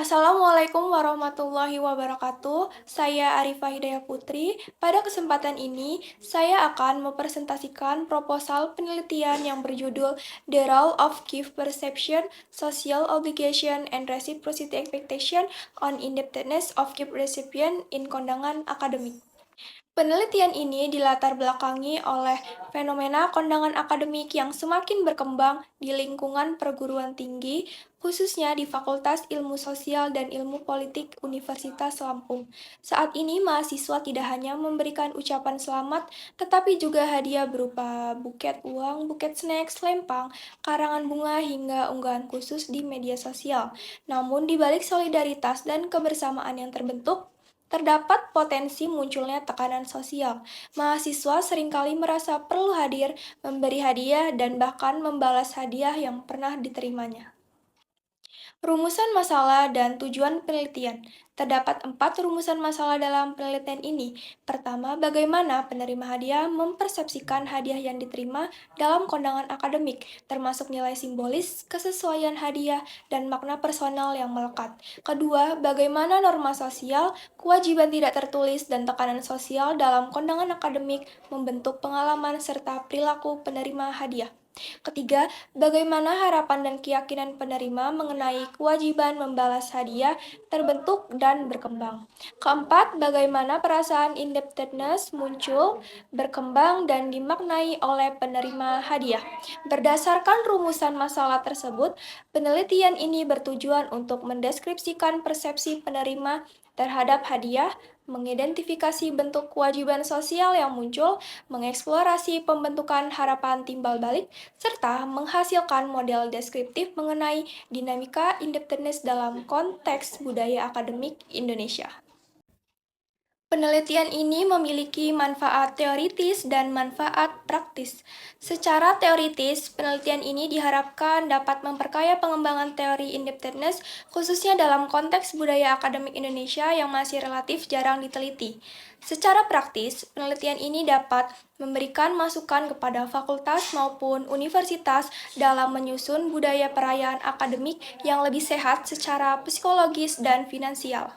Assalamualaikum warahmatullahi wabarakatuh. Saya Arifah Hidayah Putri. Pada kesempatan ini, saya akan mempresentasikan proposal penelitian yang berjudul The Role of Gift Perception, Social Obligation, and Reciprocity Expectation on Indebtedness of Gift Recipient in Kondangan Akademik. Penelitian ini dilatar belakangi oleh fenomena kondangan akademik yang semakin berkembang di lingkungan perguruan tinggi, khususnya di Fakultas Ilmu Sosial dan Ilmu Politik Universitas Lampung. Saat ini, mahasiswa tidak hanya memberikan ucapan selamat, tetapi juga hadiah berupa buket uang, buket snack, selempang, karangan bunga, hingga unggahan khusus di media sosial. Namun, di balik solidaritas dan kebersamaan yang terbentuk, terdapat potensi munculnya tekanan sosial. Mahasiswa seringkali merasa perlu hadir, memberi hadiah, dan bahkan membalas hadiah yang pernah diterimanya. Rumusan masalah dan tujuan penelitian. Terdapat 4 rumusan masalah dalam penelitian ini. Pertama, bagaimana penerima hadiah mempersepsikan hadiah yang diterima dalam kondangan akademik, termasuk nilai simbolis, kesesuaian hadiah, dan makna personal yang melekat. Kedua, bagaimana norma sosial, kewajiban tidak tertulis, dan tekanan sosial dalam kondangan akademik membentuk pengalaman serta perilaku penerima hadiah. Ketiga, bagaimana harapan dan keyakinan penerima mengenai kewajiban membalas hadiah terbentuk dan berkembang. Keempat, bagaimana perasaan indebtedness muncul, berkembang, dan dimaknai oleh penerima hadiah. Berdasarkan rumusan masalah tersebut, penelitian ini bertujuan untuk mendeskripsikan persepsi penerima terhadap hadiah, mengidentifikasi bentuk kewajiban sosial yang muncul, mengeksplorasi pembentukan harapan timbal balik, serta menghasilkan model deskriptif mengenai dinamika indebtedness dalam konteks budaya akademik Indonesia. Penelitian ini memiliki manfaat teoritis dan manfaat praktis. Secara teoritis, penelitian ini diharapkan dapat memperkaya pengembangan teori indebtedness, khususnya dalam konteks budaya akademik Indonesia yang masih relatif jarang diteliti. Secara praktis, penelitian ini dapat memberikan masukan kepada fakultas maupun universitas dalam menyusun budaya perayaan akademik yang lebih sehat secara psikologis dan finansial.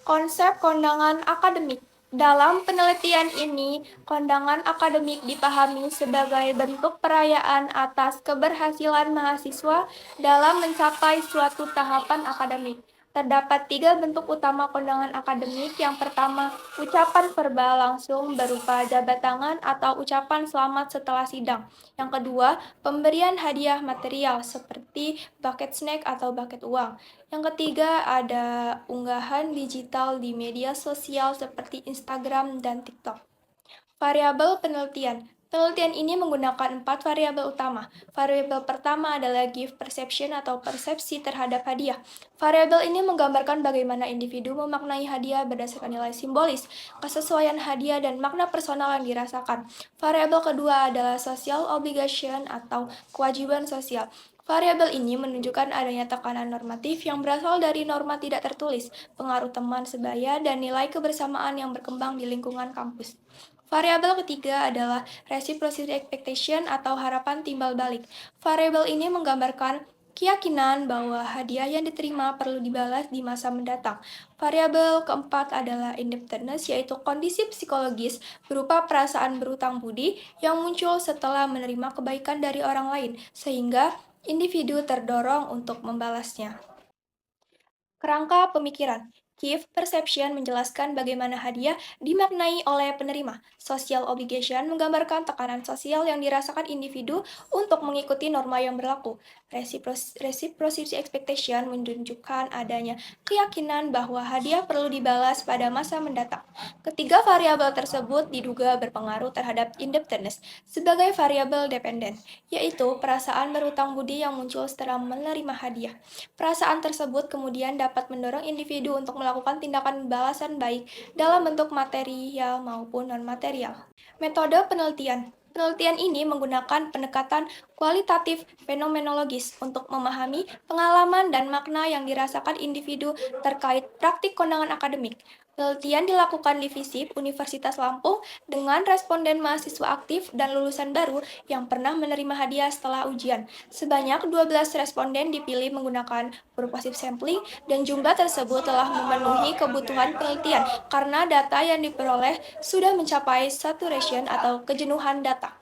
Konsep kondangan akademik. Dalam penelitian ini, kondangan akademik dipahami sebagai bentuk perayaan atas keberhasilan mahasiswa dalam mencapai suatu tahapan akademik. Terdapat 3 bentuk utama kondangan akademik. Yang pertama, ucapan verbal langsung berupa jabat tangan atau ucapan selamat setelah sidang. Yang kedua, pemberian hadiah material seperti buket snack atau buket uang. Yang ketiga, ada unggahan digital di media sosial seperti Instagram dan TikTok. Variabel penelitian. Penelitian ini menggunakan 4 variabel utama. Variabel pertama adalah gift perception atau persepsi terhadap hadiah. Variabel ini menggambarkan bagaimana individu memaknai hadiah berdasarkan nilai simbolis, kesesuaian hadiah, dan makna personal yang dirasakan. Variabel kedua adalah social obligation atau kewajiban sosial. Variabel ini menunjukkan adanya tekanan normatif yang berasal dari norma tidak tertulis, pengaruh teman sebaya, dan nilai kebersamaan yang berkembang di lingkungan kampus. Variabel ketiga adalah reciprocity expectation atau harapan timbal balik. Variabel ini menggambarkan keyakinan bahwa hadiah yang diterima perlu dibalas di masa mendatang. Variabel keempat adalah indebtedness, yaitu kondisi psikologis berupa perasaan berutang budi yang muncul setelah menerima kebaikan dari orang lain, sehingga individu terdorong untuk membalasnya. Kerangka pemikiran. Gift perception menjelaskan bagaimana hadiah dimaknai oleh penerima. Social obligation menggambarkan tekanan sosial yang dirasakan individu untuk mengikuti norma yang berlaku. Reciprocity expectation menunjukkan adanya keyakinan bahwa hadiah perlu dibalas pada masa mendatang. Ketiga variabel tersebut diduga berpengaruh terhadap indebtedness sebagai variabel dependen, yaitu perasaan berutang budi yang muncul setelah menerima hadiah. Perasaan tersebut kemudian dapat mendorong individu untuk melakukan tindakan balasan baik dalam bentuk material maupun non-material. Metode penelitian. Penelitian ini menggunakan pendekatan kualitatif fenomenologis untuk memahami pengalaman dan makna yang dirasakan individu terkait praktik kondangan akademik. Penelitian dilakukan di FISIP Universitas Lampung dengan responden mahasiswa aktif dan lulusan baru yang pernah menerima hadiah setelah ujian. Sebanyak 12 responden dipilih menggunakan purposive sampling dan jumlah tersebut telah memenuhi kebutuhan penelitian karena data yang diperoleh sudah mencapai saturation atau kejenuhan data.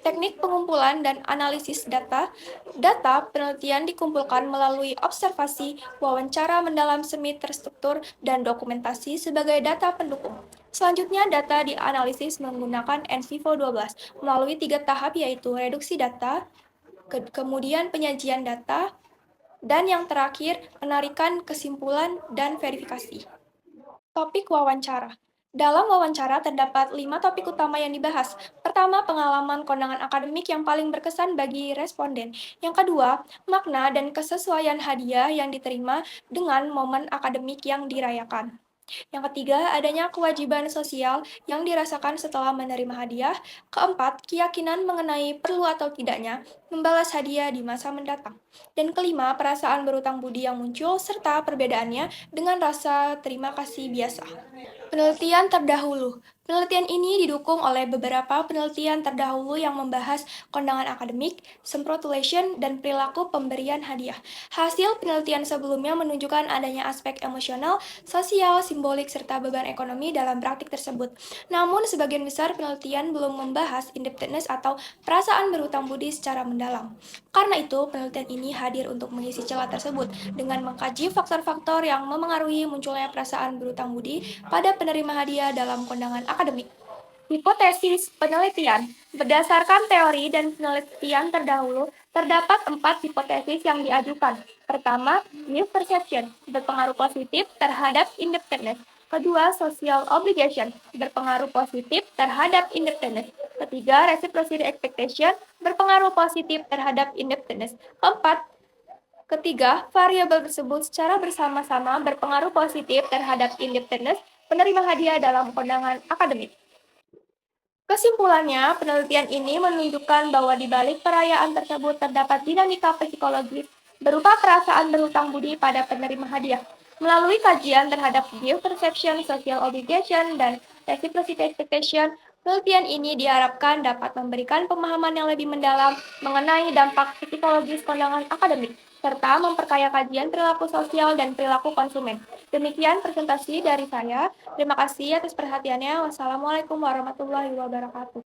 Teknik pengumpulan dan analisis data. Data penelitian dikumpulkan melalui observasi, wawancara mendalam semi terstruktur, dan dokumentasi sebagai data pendukung. Selanjutnya, data dianalisis menggunakan in vivo 12 melalui 3 tahap yaitu reduksi data, kemudian penyajian data, dan yang terakhir penarikan kesimpulan dan verifikasi. Topik wawancara. Dalam wawancara terdapat 5 topik utama yang dibahas. Pertama, pengalaman kondangan akademik yang paling berkesan bagi responden. Yang kedua, makna dan kesesuaian hadiah yang diterima dengan momen akademik yang dirayakan. Yang ketiga, adanya kewajiban sosial yang dirasakan setelah menerima hadiah. Keempat, keyakinan mengenai perlu atau tidaknya membalas hadiah di masa mendatang. Dan kelima, perasaan berutang budi yang muncul serta perbedaannya dengan rasa terima kasih biasa. Penelitian terdahulu. Penelitian ini didukung oleh beberapa penelitian terdahulu yang membahas kondangan akademik, semprotulation, dan perilaku pemberian hadiah. Hasil penelitian sebelumnya menunjukkan adanya aspek emosional, sosial, simbolik, serta beban ekonomi dalam praktik tersebut. Namun, sebagian besar penelitian belum membahas indebtedness atau perasaan berutang budi secara mendalam. Karena itu, penelitian ini hadir untuk mengisi celah tersebut dengan mengkaji faktor-faktor yang memengaruhi munculnya perasaan berutang budi pada penerima hadiah dalam kondangan akademik. Hipotesis penelitian. Berdasarkan teori dan penelitian terdahulu, terdapat 4 hipotesis yang diajukan. Pertama, gift perception, berpengaruh positif terhadap independence. Kedua, social obligation, berpengaruh positif terhadap independence. Ketiga, reciprocity expectation, berpengaruh positif terhadap independence. Ketiga, variabel tersebut secara bersama-sama berpengaruh positif terhadap independence penerima hadiah dalam kondangan akademik. Kesimpulannya, penelitian ini menunjukkan bahwa di balik perayaan tersebut terdapat dinamika psikologis berupa perasaan berhutang budi pada penerima hadiah. Melalui kajian terhadap gift perception, social obligation, dan reciprocity expectation, penelitian ini diharapkan dapat memberikan pemahaman yang lebih mendalam mengenai dampak psikologis kondangan akademik, serta memperkaya kajian perilaku sosial dan perilaku konsumen. Demikian presentasi dari saya. Terima kasih atas perhatiannya. Wassalamualaikum warahmatullahi wabarakatuh.